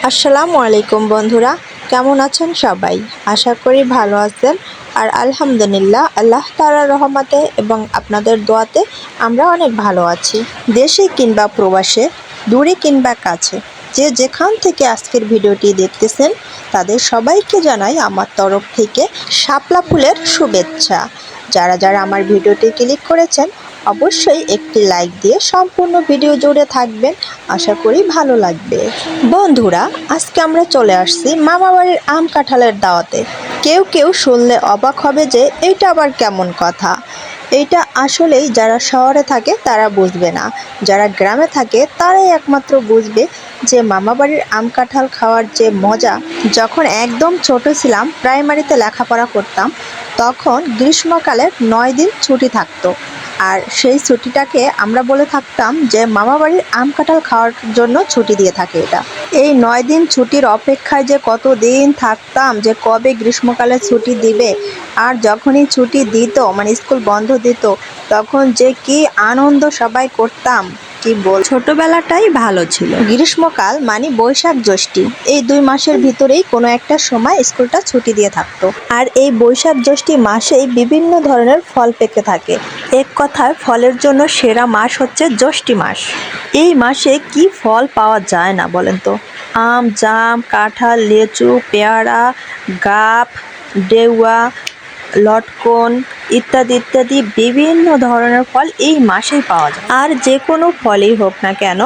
আসসালামু আলাইকুম বন্ধুরা, কেমন আছেন সবাই? আশা করি ভালো আছেন। আর আলহামদুলিল্লাহ আল্লাহ তাআলার রহমতে এবং আপনাদের দোয়াতে আমরা অনেক ভালো আছি। দেশে কিংবা প্রবাসে, দূরে কিংবা কাছে, যে যেখান থেকে আজকের ভিডিওটি দেখতেছেন তাদের সবাইকে জানাই আমার তরফ থেকে শাপলা ফুলের শুভেচ্ছা। যারা যারা আমার ভিডিওটি ক্লিক করেছেন অবশ্যই একটি লাইক দিয়ে সম্পূর্ণ ভিডিও জুড়ে থাকবেন, আশা করি ভালো লাগবে। বন্ধুরা, আজকে আমরা চলে আসছি মামাবাড়ির আম কাঁঠালের দাওয়াতে। কেউ কেউ শুনলে অবাক হবে যে এইটা আবার কেমন কথা। এইটা আসলেই যারা শহরে থাকে তারা বুঝবে না, যারা গ্রামে থাকে তারাই একমাত্র বুঝবে যে মামাবাড়ির আম কাঁঠাল খাওয়ার যে মজা। যখন একদম ছোট ছিলাম, প্রাইমারিতে লেখাপড়া করতাম, তখন গ্রীষ্মকালের 9 দিন ছুটি থাকতো। আর সেই ছুটিটাকে আমরা বলে থাকতাম যে মামাবাড়ির আম কাঁঠাল খাওয়ার জন্য ছুটি দিয়ে থাকে এটা। এই 9 দিন ছুটির অপেক্ষায় যে কত দিন থাকতাম যে কবে গ্রীষ্মকালে ছুটি দিবে। আর যখনই ছুটি দিত, মানে স্কুল বন্ধ দিত, তখন যে কি আনন্দ সবাই করতাম, কি বল। ছোটবেলাটাই ভালো ছিল। গ্রীষ্মকাল মানে বৈশাখ জ্যৈষ্ঠী, এই 2 মাসের ভিতরেই কোনো একটা সময় স্কুলটা ছুটি দিয়ে থাকতো। আর এই বৈশাখ জ্যৈষ্ঠী মাসেই বিভিন্ন ধরনের ফল পেকে থাকে। এক কথায় ফলের জন্য সেরা মাস হচ্ছে জ্যৈষ্ঠী মাস। এই মাসে কি ফল পাওয়া যায় না বলেন তো? আম, জাম, কাঁঠাল, লিচু, পেয়ারা, গাব, ডেউয়া, লটকন ইত্যাদি ইত্যাদি বিভিন্ন ধরনের ফল এই মাসেই পাওয়া যায়। আর যে কোনো ফলই হোক না কেন,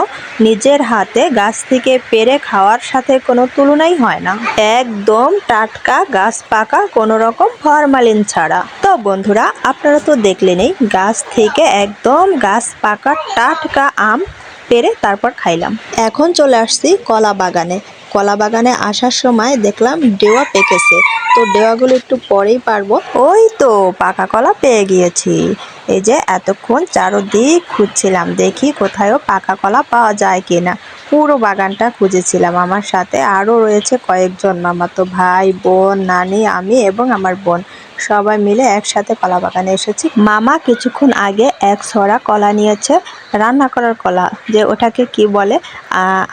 নিজের হাতে গাছ থেকে পেড়ে খাওয়ার সাথে কোনো তুলনাই হয় না। একদম টাটকা, গাছ পাকা, কোনো রকম ফরমালিন ছাড়া। তো বন্ধুরা, আপনারা তো দেখলেনই, গাছ থেকে একদম গাছ পাকা টাটকা আম পেড়ে তারপর খাইলাম। এখন চলে আসছি কলা বাগানে। কলা বাগানে আসার সময় দেখলাম ডেওয়া পেকেছে, তো ডেওয়াগুলো একটু পরেই পারবো। ওই তো পাকা কলা পেয়ে গিয়েছি। এই যে এতক্ষণ চারদিক খুঁজছিলাম, দেখি কোথায়ও পাকা কলা পাওয়া যায় কিনা। পুরো বাগানটা খুঁজেছিলাম, আমার সাথে আরও রয়েছে কয়েকজন মামাতো ভাই, বোন, নানি, আমি এবং আমার বোন, সবাই মিলে একসাথে কলা বাগানে এসেছি। মামা কিছুক্ষণ আগে এক ছড়া কলা নিয়েছে, রান্না করার কলা, যে ওটাকে কি বলে,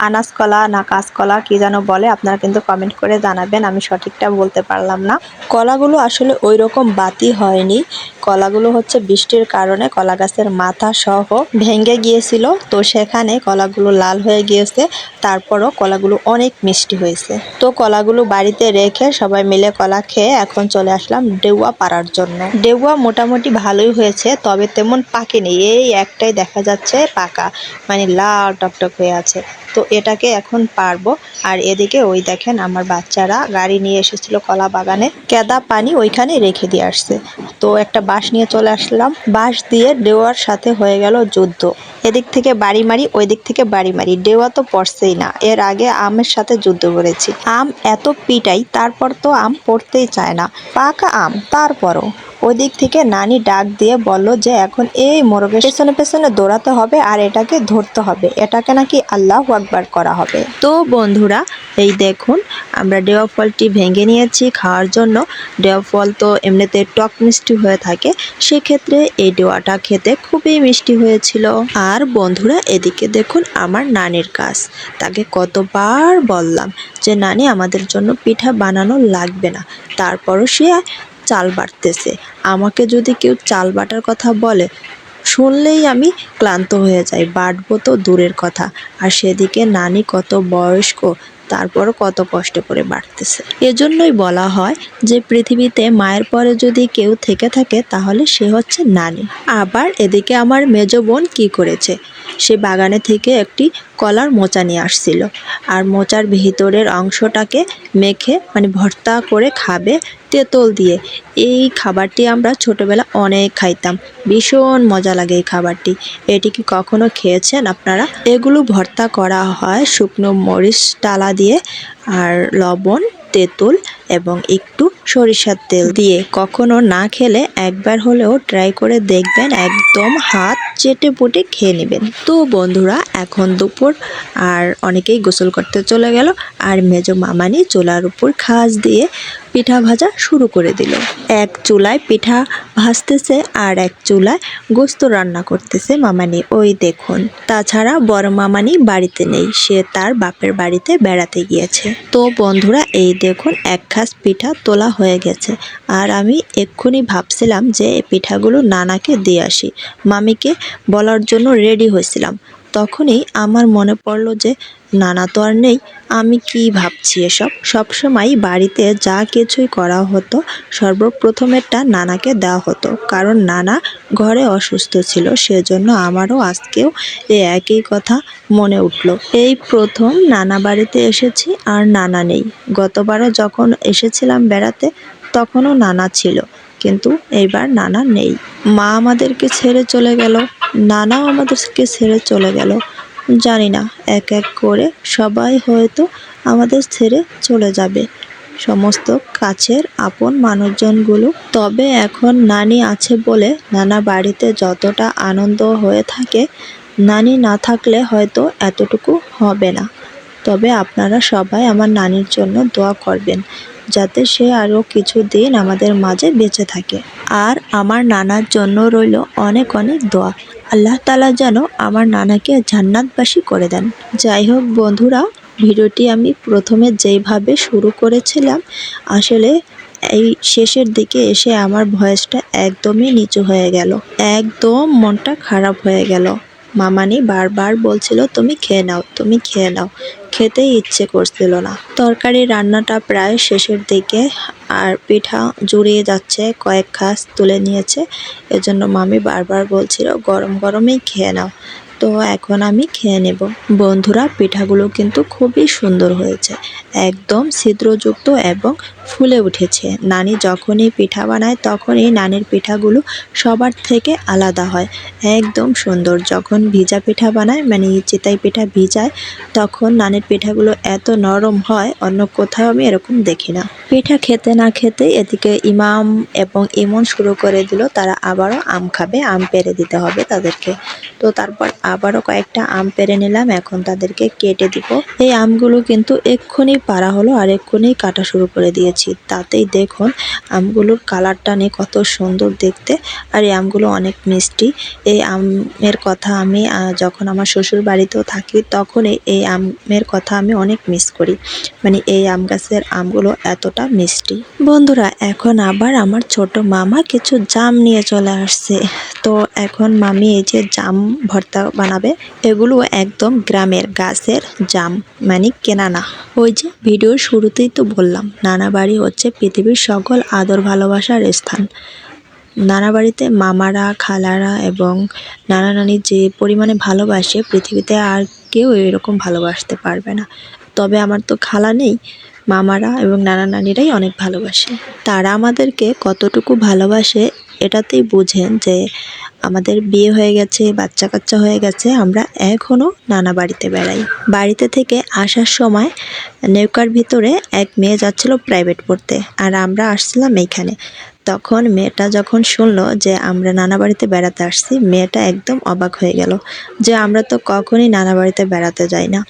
আনাস কলা না কাঁচকলা কি যেন বলে। আপনারা কিন্তু কমেন্ট করে জানাবেন, আমি সঠিকটা বলতে পারলাম না। কলাগুলো আসলে ওই রকম বাতি হয়নি, কলাগুলো হচ্ছে বৃষ্টির কারণে কলা গাছের মাথা সহ ভেঙে গিয়েছিল, তো সেখানে কলাগুলো লাল হয়ে গিয়েছে। তারপরও কলাগুলো অনেক মিষ্টি হয়েছে। তো কলাগুলো বাড়িতে রেখে সবাই মিলে কলা খেয়ে এখন চলে আসলাম ডেউয়া পাড়ার জন্য। ডেউয়া মোটামুটি ভালোই হয়েছে, তবে তেমন পাকেনি, এই একটাই দেখা যাচ্ছে পাকা, মানে লাল টকটক হয়ে আছে। তো এটাকে এখন পারবো। আর এদিকে ওই দেখেন আমার বাচ্চারা গাড়ি নিয়ে এসেছিল কলা বাগানে, কেদা পানি ওইখানে রেখে দিয়ে আসছে। তো একটা বাঁশ নিয়ে চলে আসলাম, বাঁশ দিয়ে ডেওয়ার সাথে হয়ে গেল যুদ্ধ। এদিক থেকে বাড়ি মারি, ওই দিক থেকে বাড়ি মারি, ডেওয়া তো পড়ছেই না। এর আগে আমের সাথে যুদ্ধ করেছি, আম এত পিটাই তারপর তো আম পড়তেই চায় না, পাকা আম। তারপরও ওই দিক থেকে নানি ডাক দিয়ে বলল যে এখন এই মোরগের পেছনে পেছনে দৌড়াতে হবে আর এটাকে ধরতে হবে, এটাকে নাকি আল্লাহু আকবার করা হবে। তো বন্ধুরা, এই দেখুন আমরা ডেওয়া ফলটি ভেঙে নিয়েছি খাওয়ার জন্য। ডেওয়া ফল তো এমনিতে টক মিষ্টি হয়ে থাকে, সেক্ষেত্রে এই ডেওয়াটা খেতে খুবই মিষ্টি হয়েছিল। আর বন্ধুরা, এদিকে দেখুন আমার নানির কাজ, তাকে কতবার বললাম যে নানি আমাদের জন্য পিঠা বানানো লাগবে না, তারপরও সে চাল বাটতেছে। আমাকে যদি কেউ চাল বাটার কথা বলে, শুনলেই আমি ক্লান্ত হয়ে যাই, বাটবো তো দূরের কথা। আর সেদিকে নানি কত বয়স্ক, তারপরও কত কষ্ট করে বাড়তেছে। এজন্যই বলা হয় যে পৃথিবীতে মায়ের পরে যদি কেউ থেকে থাকে তাহলে সে হচ্ছে নানি। আবার এদিকে আমার মেজ বোন কি করেছে, সে বাগানে থেকে একটি কলার মোচা নিয়ে আসছিল, আর মোচার ভিতরের অংশটাকে মেখে মানে ভর্তা করে খাবে তেঁতুল দিয়ে। এই খাবারটি আমরা ছোটবেলা অনেক খাইতাম, ভীষণ মজা লাগে এই খাবারটি। এটি কি কখনো খেয়েছেন আপনারা? এগুলো ভর্তা করা হয় শুকনো মরিচ টালা দিয়ে, আর লবণ, তেঁতুল এবং একটু সরিষার তেল দিয়ে। কখনো না খেলে একবার হলেও ট্রাই করে দেখবেন, একদম হাত চেটে পুটে খেয়ে নেবেন। তো বন্ধুরা, এখন দুপুর, আর অনেকেই গোসল করতে চলে গেল, আর মেজো মামানি চুলার উপর খাস দিয়ে পিঠা ভাজা শুরু করে দিল। এক চুলায় পিঠা ভাজতেছে আর এক চুলায় গোস্ত রান্না করতেছে মামানি, ওই দেখুন। তাছাড়া বড় মামানি বাড়িতে নেই, সে তার বাপের বাড়িতে বেড়াতে গিয়েছে। তো বন্ধুরা, এই দেখুন এক খাস পিঠা তোলা হয়ে গেছে। আর আমি এক্ষুনি ভাবছিলাম যে এই পিঠাগুলো নানাকে দিয়ে আসি, মামিকে বলার জন্য রেডি হয়েছিলাম। তখনই আমার মনে পড়লো যে নানা তো আর নেই। আমি কি ভাবছি এসব? সবসময় বাড়িতে যা কিছুই করা হতো সর্বপ্রথমেরটা নানাকে দেওয়া হতো, কারণ নানা ঘরে অসুস্থ ছিল। সেজন্য আমারও আজকেও এই একই কথা মনে উঠলো। এই প্রথম নানা বাড়িতে এসেছি আর নানা নেই। গতবারও যখন এসেছিলাম বেড়াতে তখনও নানা ছিল, কিন্তু এইবার নানা নেই। মা আমাদেরকে ছেড়ে চলে গেল, নানাও আমাদেরকে ছেড়ে চলে গেল। জানি না, এক এক করে সবাই হয়তো আমাদের ছেড়ে চলে যাবে, সমস্ত কাছের আপন মানুষজনগুলো। তবে এখন নানি আছে বলে নানা বাড়িতে যতটা আনন্দ হয়ে থাকে, নানি না থাকলে হয়তো এতটুকু হবে না। তবে আপনারা সবাই আমার নানির জন্য দোয়া করবেন, যাতে সে আরও কিছুদিন আমাদের মাঝে বেঁচে থাকে। আর আমার নানার জন্য রইল অনেক অনেক দোয়া, আল্লাহ তাআলা যেন আমার নানাকে জান্নাতবাসী করে দেন। যাই হোক বন্ধুরা, ভিডিওটি আমি প্রথমে যেইভাবে শুরু করেছিলাম, আসলে এই শেষের দিকে এসে আমার ভয়েসটা একদমই নিচু হয়ে গেল, একদম মনটা খারাপ হয়ে গেল। মামানি বারবার বলছিল তুমি খেয়ে নাও, তুমি খেয়ে নাও, খেতেই ইচ্ছে করছিল না। তরকারি রান্নাটা প্রায় শেষের দিকে, আর পিঠা জুড়িয়ে যাচ্ছে, কয়েক খাস তুলে নিয়েছে। এজন্য মামি বারবার বলছিল গরম গরমেই খেয়ে নাও। তো এখন আমি খেয়ে নেব। বন্ধুরা, পিঠাগুলো কিন্তু খুবই সুন্দর হয়েছে, একদম ছিদ্রযুক্ত এবং ফুলে উঠেছে। নানি যখনই পিঠা বানায় তখনই নানির পিঠাগুলো সবার থেকে আলাদা হয়, একদম সুন্দর। যখন ভিজা পিঠা বানায়, মানে চিতাই পিঠা ভিজায়, তখন নানির পিঠাগুলো এত নরম হয়, অন্য কোথাও আমি এরকম দেখি না। পিঠা খেতে না খেতে এদিকে ইমাম এবং ইমন শুরু করে দিল, তারা আবারও আম খাবে, আম পেড়ে দিতে হবে তাদেরকে। তো তারপর আবারও কয়েকটা আম পেড়ে নিলাম, এখন তাদেরকে কেটে দিব। এই আমগুলো কিন্তু এক্ষুনি পাড়া হলো আর এক্ষুনি কাটা শুরু করে দিয়েছি। তাতেই দেখুন আমগুলোর কালারটা নিয়ে কত সুন্দর দেখতে, আর এই আমগুলো অনেক মিষ্টি। এই আমের কথা আমি যখন আমার শ্বশুর বাড়িতেও থাকি তখন এই আমের কথা আমি অনেক মিস করি, মানে এই আম গাছের আমগুলো এতটা মিষ্টি। বন্ধুরা, এখন আবার আমার ছোট মামা কিছু জাম নিয়ে চলে আসছে। তো এখন মামি এই যে জাম ভর্তা বানাবে, এগুলো একদম গ্রামের গাছের জাম, মানে কেনা না। ওই যে ভিডিওর শুরুতেই তো বললাম, নানা বাড়ি হচ্ছে পৃথিবীর সকল আদর ভালোবাসার স্থান। নানা বাড়িতে মামারা, খালারা এবং নানা নানি যে পরিমাণে ভালোবাসে, পৃথিবীতে আর কেউ এরকম ভালোবাসতে পারবে না। তবে আমার তো খালা নেই, মামারা এবং নানা নানিরাই অনেক ভালোবাসে। তারা আমাদেরকে কতটুকু ভালোবাসে এটাতেই বুঝেন যে আমাদের বিয়ে হয়ে গেছে, বাচ্চা কাচ্চা হয়ে গেছে, আমরা এখনও নানা বাড়িতে বেড়াই। বাড়িতে থেকে আসার সময় নৌকার ভিতরে এক মেয়ে যাচ্ছিল প্রাইভেট পড়তে, আর আমরা আসছিলাম এইখানে। তখন মেয়েটা যখন শুনলো যে আমরা নানা বাড়িতে বেড়াতে আসছি, মেয়েটা একদম অবাক হয়ে গেল যে আমরা তো কখনই নানা বাড়িতে বেড়াতে যাই না।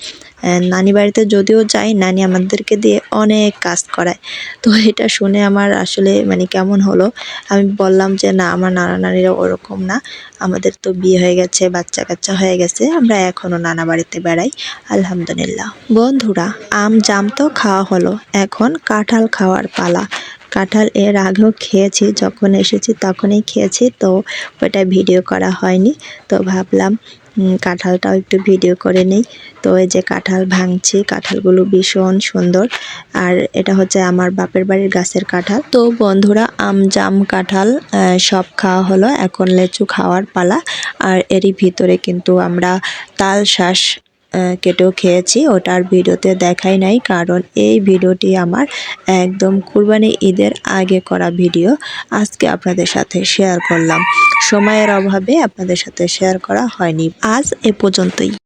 নানি বাড়িতে যদিও যাই, নানি আমাদেরকে দিয়ে অনেক কাজ করায়। তো এটা শুনে আমার আসলে মানে কেমন হলো। আমি বললাম যে না, আমার নানা নানিরা ওরকম না, আমাদের তো বিয়ে হয়ে গেছে, বাচ্চা কাচ্চা হয়ে গেছে, আমরা এখনও নানা বাড়িতে বেড়াই, আলহামদুলিল্লাহ। বন্ধুরা, আম জাম তো খাওয়া হলো, এখন কাঁঠাল খাওয়ার পালা। কাঁঠাল এর আগেও খেয়েছি, যখন এসেছি তখনই খেয়েছি, তো ওটা ভিডিও করা হয়নি। তো ভাবলাম কাঁঠালটাও একটু ভিডিও করে নিই। তো এই যে কাঁঠাল ভাঙছি, কাঁঠালগুলো ভীষণ সুন্দর, আর এটা হচ্ছে আমার বাপের বাড়ির গাছের কাঁঠাল। তো বন্ধুরা, আম জাম কাঁঠাল সব খাওয়া হলো, এখন লেচু খাওয়ার পালা। আর এরই ভিতরে কিন্তু আমরা তাল শাঁস কেটেও খেয়েছি, ওটার ভিডিওতে দেখাই নাই, কারণ এই ভিডিওটি আমার একদম কুরবানি ঈদের আগে করা ভিডিও। আজকে আপনাদের সাথে শেয়ার করলাম, সময়ের অভাবে আপনাদের সাথে শেয়ার করা হয়নি। আজ এ পর্যন্তই।